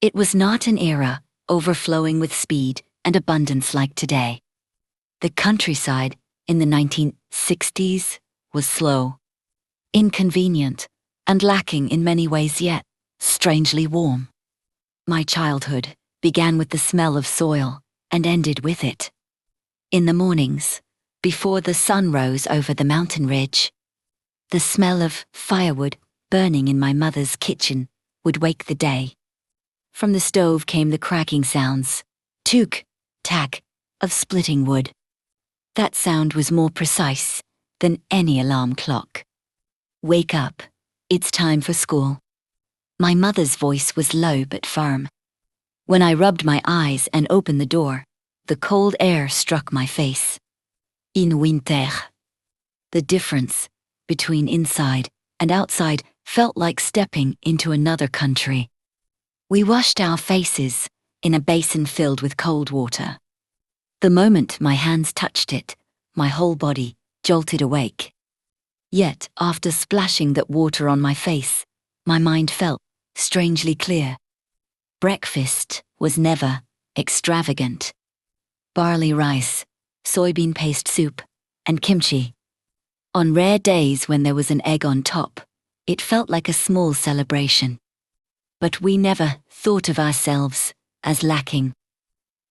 It was not an era overflowing with speed and abundance like today. The countryside in the 1960s was slow, inconvenient, and lacking in many ways, yet strangely warm. My childhood began with the smell of soil and ended with it. In the mornings, before the sun rose over the mountain ridge, the smell of firewood burning in my mother's kitchen would wake the day. From the stove came the cracking sounds, tuk, tack, of splitting wood. That sound was more precise than any alarm clock. Wake up, it's time for school. My mother's voice was low but firm. When I rubbed my eyes and opened the door, the cold air struck my face. In winter. The difference between inside and outside felt like stepping into another country. We washed our faces in a basin filled with cold water. The moment my hands touched it, my whole body jolted awake. Yet, after splashing that water on my face, my mind felt strangely clear. Breakfast was never extravagant. Barley rice, soybean paste soup, and kimchi. On rare days when there was an egg on top, it felt like a small celebration. But we never thought of ourselves as lacking,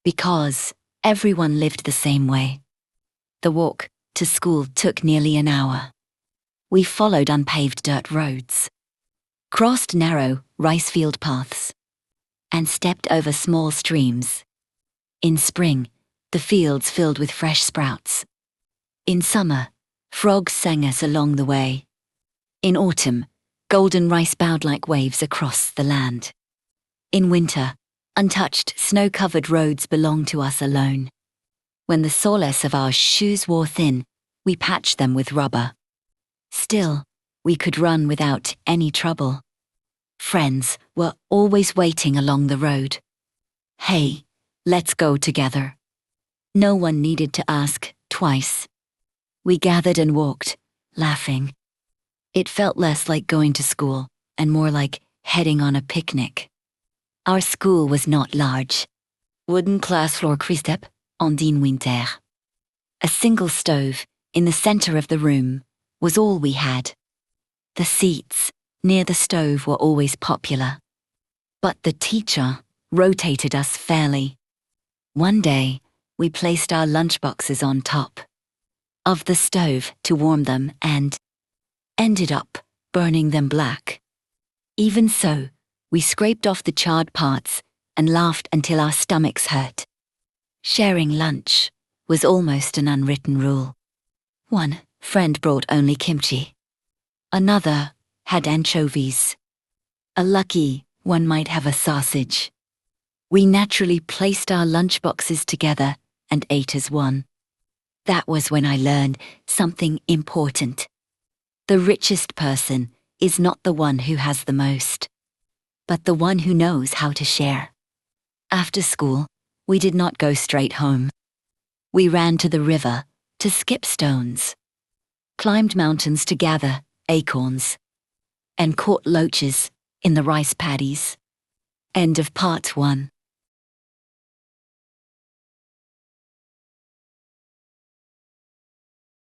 because everyone lived the same way. The walk to school took nearly an hour. We followed unpaved dirt roads, crossed narrow rice-field paths, and stepped over small streams. In spring, the fields filled with fresh sprouts. In summer, frogs sang us along the way. In autumn, golden rice bowed like waves across the land. In winter, untouched, snow-covered roads belonged to us alone. When the soles of our shoes wore thin, we patched them with rubber. Still, we could run without any trouble. Friends were always waiting along the road. Hey, let's go together. No one needed to ask twice. We gathered and walked, laughing. It felt less like going to school and more like heading on a picnic. Our school was not large. Wooden class floor step en din winter. A single stove in the center of the room was all we had. The seats near the stove were always popular, but the teacher rotated us fairly. One day, we placed our lunchboxes on top of the stove to warm them and ended up burning them black. Even so, we scraped off the charred parts and laughed until our stomachs hurt. Sharing lunch was almost an unwritten rule. One friend brought only kimchi. Another had anchovies. A lucky one might have a sausage. We naturally placed our lunchboxes together and ate as one. That was when I learned something important. The richest person is not the one who has the most, but the one who knows how to share. After school, we did not go straight home. We ran to the river to skip stones, climbed mountains to gather acorns, and caught loaches in the rice paddies. End of part 1.